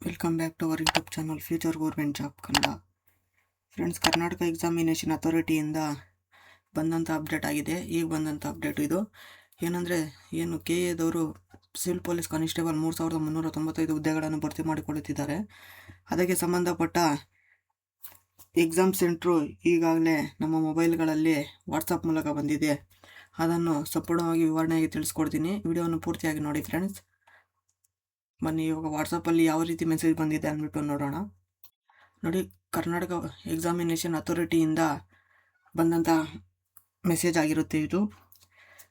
Welcome back to our YouTube channel future government job Kannada. Friends, Karnataka examination ಅಥಾರಿಟಿಯಿಂದ ಬಂದಂಥ update ಆಗಿದೆ. ಈಗ ಬಂದಂಥ ಅಪ್ಡೇಟು ಇದು ಏನಂದರೆ, ಕೆ ಎದವರು ಸಿವಿಲ್ ಪೊಲೀಸ್ ಕಾನ್ಸ್ಟೇಬಲ್ 3395 ಹುದ್ದೆಗಳನ್ನು ಭರ್ತಿ ಮಾಡಿಕೊಳ್ಳುತ್ತಿದ್ದಾರೆ. ಅದಕ್ಕೆ ಸಂಬಂಧಪಟ್ಟ ಎಕ್ಸಾಮ್ ಸೆಂಟ್ರು ಈಗಾಗಲೇ ನಮ್ಮ ಮೊಬೈಲ್ಗಳಲ್ಲಿ ವಾಟ್ಸಪ್ ಮೂಲಕ ಬಂದಿದೆ. ಅದನ್ನು ಸಂಪೂರ್ಣವಾಗಿ ವಿವರಣೆಯಾಗಿ ತಿಳಿಸ್ಕೊಡ್ತೀನಿ. ವಿಡಿಯೋವನ್ನು ಪೂರ್ತಿಯಾಗಿ ನೋಡಿ ಫ್ರೆಂಡ್ಸ್. ಬನ್ನಿ ಇವಾಗ ವಾಟ್ಸಪ್ಪಲ್ಲಿ ಯಾವ ರೀತಿ ಮೆಸೇಜ್ ಬಂದಿದೆ ಅಂದ್ಬಿಟ್ಟು ನೋಡೋಣ. ನೋಡಿ, ಕರ್ನಾಟಕ ಎಕ್ಸಾಮಿನೇಷನ್ ಅಥಾರಿಟಿಯಿಂದ ಬಂದಂಥ ಮೆಸೇಜ್ ಆಗಿರುತ್ತೆ ಇದು.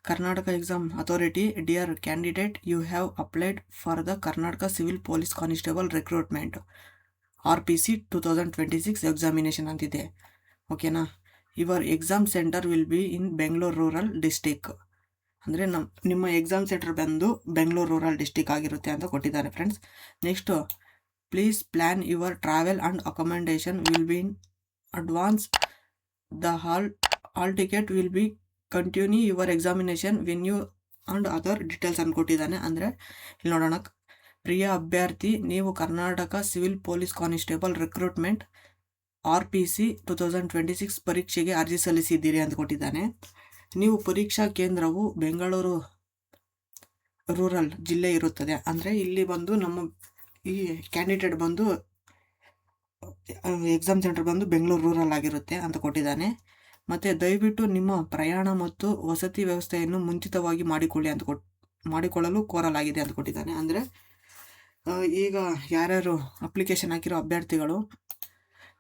Karnataka exam authority, dear candidate, you have applied for the Karnataka civil police constable recruitment RPC 2026 examination ಅಂತಿದೆ. ಓಕೆನಾ. Your exam centre will be in Bengaluru rural district. ಅಂದರೆ ನಿಮ್ಮ ಎಕ್ಸಾಮ್ ಸೆಂಟರ್ ಬಂದು ಬೆಂಗಳೂರು ರೂರಲ್ ಡಿಸ್ಟಿಕ್ ಆಗಿರುತ್ತೆ ಅಂತ ಕೊಟ್ಟಿದ್ದಾರೆ friends. Next, please plan your travel and accommodation will be in advance. The hall ticket will be continue your examination venue and other details ಅಂತ ಕೊಟ್ಟಿದ್ದಾನೆ. ಅಂದರೆ ಇಲ್ಲಿ ನೋಡೋಣ, ಪ್ರಿಯ ಅಭ್ಯರ್ಥಿ, ನೀವು Karnataka civil police constable recruitment RPC 2026 ಪರೀಕ್ಷೆಗೆ ಅರ್ಜಿ ಸಲ್ಲಿಸಿದ್ದೀರಿ ಅಂತ ಕೊಟ್ಟಿದ್ದಾನೆ. ನೀವು ಪರೀಕ್ಷಾ ಕೇಂದ್ರವು ಬೆಂಗಳೂರು ರೂರಲ್ ಜಿಲ್ಲೆ ಇರುತ್ತದೆ. ಅಂದರೆ ಇಲ್ಲಿ ಬಂದು ಈ ಕ್ಯಾಂಡಿಡೇಟ್ ಬಂದು ಎಕ್ಸಾಮ್ ಸೆಂಟರ್ ಬಂದು ಬೆಂಗಳೂರು ರೂರಲ್ ಆಗಿರುತ್ತೆ ಅಂತ ಕೊಟ್ಟಿದ್ದಾನೆ. ಮತ್ತು ದಯವಿಟ್ಟು ನಿಮ್ಮ ಪ್ರಯಾಣ ಮತ್ತು ವಸತಿ ವ್ಯವಸ್ಥೆಯನ್ನು ಮುಂಚಿತವಾಗಿ ಮಾಡಿಕೊಳ್ಳಲು ಕೋರಲಾಗಿದೆ ಅಂತ ಕೊಟ್ಟಿದ್ದಾನೆ. ಅಂದರೆ ಈಗ ಯಾರ್ಯಾರು ಅಪ್ಲಿಕೇಶನ್ ಹಾಕಿರೋ ಅಭ್ಯರ್ಥಿಗಳು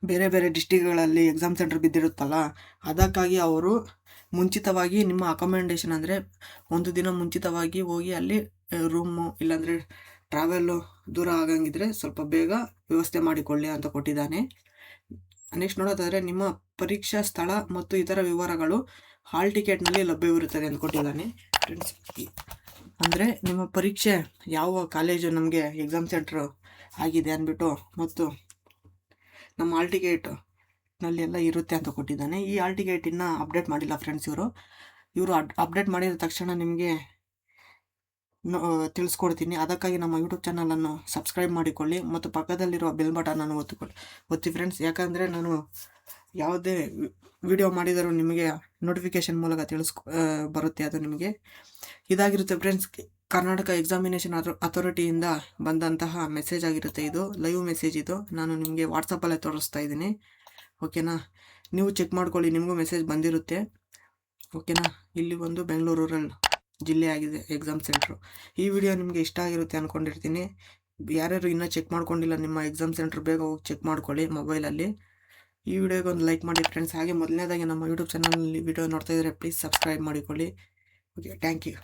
ಬೇರೆ ಬೇರೆ ಡಿಸ್ಟಿಕ್ಗಳಲ್ಲಿ ಎಕ್ಸಾಮ್ ಸೆಂಟರ್ ಬಿದ್ದಿರುತ್ತಲ್ಲ, ಅದಕ್ಕಾಗಿ ಅವರು ಮುಂಚಿತವಾಗಿ ನಿಮ್ಮ ಅಕೊಮಡೇಷನ್ ಅಂದರೆ ಒಂದು ದಿನ ಮುಂಚಿತವಾಗಿ ಹೋಗಿ ಅಲ್ಲಿ ರೂಮು ಇಲ್ಲಾಂದರೆ ಟ್ರಾವೆಲ್ಲು ದೂರ ಆಗಂಗಿದ್ರೆ ಸ್ವಲ್ಪ ಬೇಗ ವ್ಯವಸ್ಥೆ ಮಾಡಿಕೊಳ್ಳಿ ಅಂತ ಕೊಟ್ಟಿದ್ದಾನೆ. ನೆಕ್ಸ್ಟ್ ನೋಡೋದಾದರೆ, ನಿಮ್ಮ ಪರೀಕ್ಷಾ ಸ್ಥಳ ಮತ್ತು ಇತರ ವಿವರಗಳು ಹಾಲ್ ಟಿಕೆಟ್ನಲ್ಲಿ ಲಭ್ಯವಿರುತ್ತದೆ ಅಂತ ಕೊಟ್ಟಿದ್ದಾನೆ ಫ್ರೆಂಡ್ಸ್. ಅಂದರೆ ನಿಮ್ಮ ಪರೀಕ್ಷೆ ಯಾವ ಕಾಲೇಜು ನಮಗೆ ಎಕ್ಸಾಮ್ ಸೆಂಟ್ರು ಆಗಿದೆ ಅಂದ್ಬಿಟ್ಟು ಮತ್ತು ನಮ್ಮ ಹಾಲ್ ಟಿಕೆಟ್ನಲ್ಲಿ ಎಲ್ಲ ಇರುತ್ತೆ ಅಂತ ಕೊಟ್ಟಿದ್ದಾನೆ. ಈ ಹಾಲ್ ಟಿಕೆಟ್ ಇನ್ನೂ ಅಪ್ಡೇಟ್ ಮಾಡಿಲ್ಲ ಫ್ರೆಂಡ್ಸ್. ಇವರು ಅಪ್ಡೇಟ್ ಮಾಡಿದ ತಕ್ಷಣ ನಿಮಗೆ ತಿಳಿಸ್ಕೊಡ್ತೀನಿ. ಅದಕ್ಕಾಗಿ ನಮ್ಮ ಯೂಟ್ಯೂಬ್ ಚಾನಲನ್ನು ಸಬ್ಸ್ಕ್ರೈಬ್ ಮಾಡಿಕೊಳ್ಳಿ ಮತ್ತು ಪಕ್ಕದಲ್ಲಿರುವ ಬೆಲ್ ಬಟನನ್ನು ಒತ್ತಿ ಫ್ರೆಂಡ್ಸ್. ಯಾಕಂದರೆ ನಾನು ಯಾವುದೇ ವಿಡಿಯೋ ಮಾಡಿದರೂ ನಿಮಗೆ ನೋಟಿಫಿಕೇಷನ್ ಮೂಲಕ ಬರುತ್ತೆ. ಅದು ನಿಮಗೆ ಇದಾಗಿರುತ್ತೆ ಫ್ರೆಂಡ್ಸ್. ಕರ್ನಾಟಕ ಎಕ್ಸಾಮಿನೇಷನ್ ಅಥಾರಿಟಿಯಿಂದ ಬಂದಂತಹ ಮೆಸೇಜ್ ಆಗಿರುತ್ತೆ. ಇದು ಲೈವ್ ಮೆಸೇಜ್. ಇದು ನಾನು ನಿಮಗೆ ವಾಟ್ಸಪ್ಪಲ್ಲೇ ತೋರಿಸ್ತಾ ಇದ್ದೀನಿ. ಓಕೆನಾ. ನೀವು ಚೆಕ್ ಮಾಡ್ಕೊಳ್ಳಿ, ನಿಮಗೂ ಮೆಸೇಜ್ ಬಂದಿರುತ್ತೆ. ಓಕೆನಾ. ಇಲ್ಲಿ ಒಂದು ಬೆಂಗಳೂರು ರೂರಲ್ ಜಿಲ್ಲೆ ಆಗಿದೆ ಎಕ್ಸಾಮ್ ಸೆಂಟ್ರು. ಈ ವಿಡಿಯೋ ನಿಮಗೆ ಇಷ್ಟ ಆಗಿರುತ್ತೆ ಅಂದ್ಕೊಂಡಿರ್ತೀನಿ. ಯಾರ್ಯಾರು ಇನ್ನೂ ಚೆಕ್ ಮಾಡ್ಕೊಂಡಿಲ್ಲ ನಿಮ್ಮ ಎಕ್ಸಾಮ್ ಸೆಂಟ್ರ್, ಬೇಗ ಹೋಗಿ ಚೆಕ್ ಮಾಡ್ಕೊಳ್ಳಿ ಮೊಬೈಲಲ್ಲಿ. ಈ ವಿಡಿಯೋಗೆ ಒಂದು ಲೈಕ್ ಮಾಡಿ ಫ್ರೆಂಡ್ಸ್. ಹಾಗೆ ಮೊದಲನೇದಾಗಿ ನಮ್ಮ ಯೂಟ್ಯೂಬ್ ಚಾನಲಲ್ಲಿ ವಿಡಿಯೋ ನೋಡ್ತಾ ಇದ್ದರೆ ಪ್ಲೀಸ್ ಸಬ್ಸ್ಕ್ರೈಬ್ ಮಾಡಿಕೊಳ್ಳಿ. Okay, thank you.